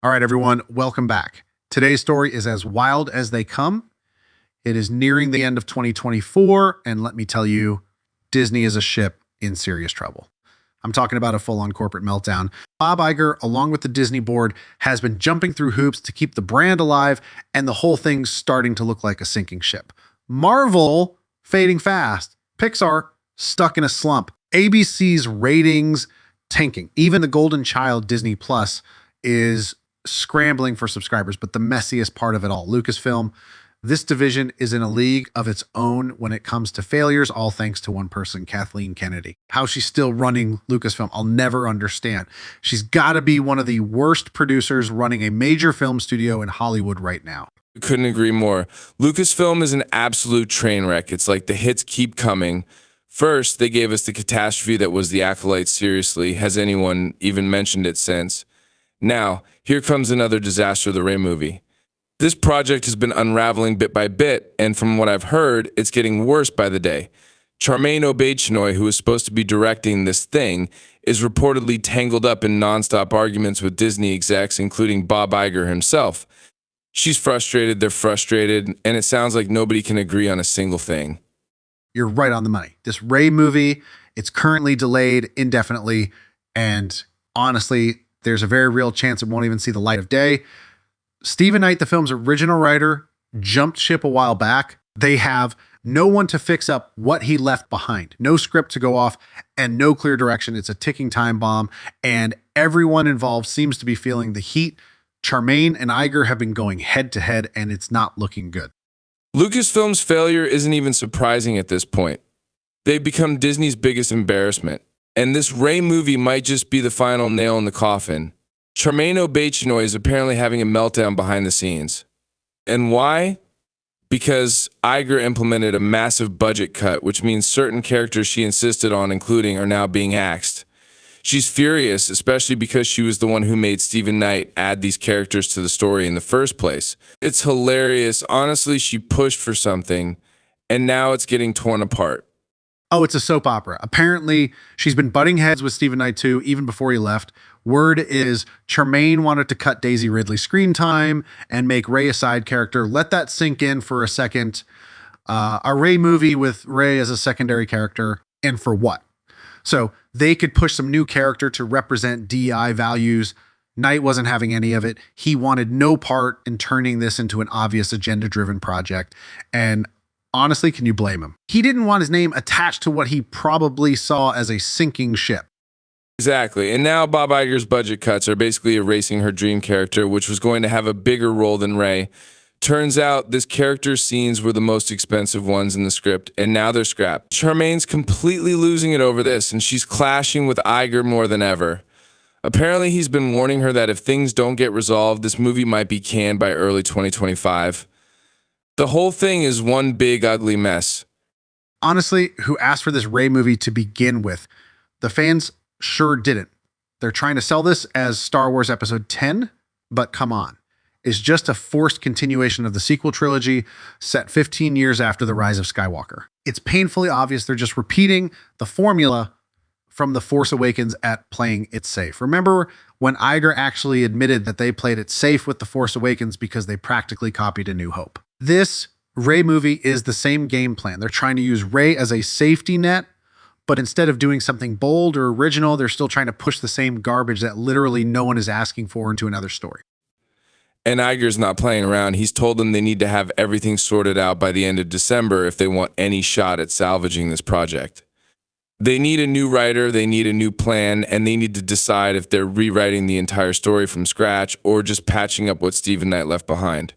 All right, everyone, welcome back. Today's story is as wild as they come. It is nearing the end of 2024, and let me tell you, Disney is a ship in serious trouble. I'm talking about a full-on corporate meltdown. Bob Iger, along with the Disney board, has been jumping through hoops to keep the brand alive, and the whole thing's starting to look like a sinking ship. Marvel, fading fast. Pixar, stuck in a slump. ABC's ratings, tanking. Even the golden child, Disney Plus, is scrambling for subscribers, but the messiest part of it all, Lucasfilm, this division is in a league of its own when it comes to failures, all thanks to one person, Kathleen Kennedy. How she's still running Lucasfilm, I'll never understand. She's got to be one of the worst producers running a major film studio in Hollywood right now. Couldn't agree more. Lucasfilm is an absolute train wreck. It's like the hits keep coming. First, they gave us the catastrophe that was The Acolyte. Seriously, has anyone even mentioned it since? Now, here comes another disaster, the Rey movie. This project has been unraveling bit by bit, and from what I've heard, it's getting worse by the day. Charmaine Obaid-Chinoy, who is supposed to be directing this thing, is reportedly tangled up in nonstop arguments with Disney execs, including Bob Iger himself. She's frustrated, they're frustrated, and it sounds like nobody can agree on a single thing. You're right on the money. This Rey movie, it's currently delayed indefinitely, and honestly, there's a very real chance it won't even see the light of day. Stephen Knight, the film's original writer, jumped ship a while back. They have no one to fix up what he left behind. No script to go off and no clear direction. It's a ticking time bomb, and everyone involved seems to be feeling the heat. Charmaine and Iger have been going head to head, and it's not looking good. Lucasfilm's failure isn't even surprising at this point. They've become Disney's biggest embarrassment. And this Rey movie might just be the final nail in the coffin. Charmaine Obaid-Chinoy is apparently having a meltdown behind the scenes. And why? Because Iger implemented a massive budget cut, which means certain characters she insisted on including are now being axed. She's furious, especially because she was the one who made Stephen Knight add these characters to the story in the first place. It's hilarious. Honestly, she pushed for something, and now it's getting torn apart. Oh, it's a soap opera. Apparently, she's been butting heads with Stephen Knight too, even before he left. Word is Charmaine wanted to cut Daisy Ridley's screen time and make Rey a side character. Let that sink in for a second. A Rey movie with Rey as a secondary character, and for what? So they could push some new character to represent DEI values. Knight wasn't having any of it. He wanted no part in turning this into an obvious agenda-driven project. And honestly, can you blame him? He didn't want his name attached to what he probably saw as a sinking ship. Exactly. And now Bob Iger's budget cuts are basically erasing her dream character, which was going to have a bigger role than Rey. Turns out this character's scenes were the most expensive ones in the script, and now they're scrapped. Charmaine's completely losing it over this, and she's clashing with Iger more than ever. Apparently, he's been warning her that if things don't get resolved, this movie might be canned by early 2025. The whole thing is one big, ugly mess. Honestly, who asked for this Rey movie to begin with? The fans sure didn't. They're trying to sell this as Star Wars Episode 10, but come on. It's just a forced continuation of the sequel trilogy set 15 years after the rise of Skywalker. It's painfully obvious they're just repeating the formula from The Force Awakens at playing it safe. Remember when Iger actually admitted that they played it safe with The Force Awakens because they practically copied A New Hope? This Rey movie is the same game plan. They're trying to use Rey as a safety net, but instead of doing something bold or original, they're still trying to push the same garbage that literally no one is asking for into another story. And Iger's not playing around. He's told them they need to have everything sorted out by the end of December if they want any shot at salvaging this project. They need a new writer, they need a new plan, and they need to decide if they're rewriting the entire story from scratch or just patching up what Stephen Knight left behind.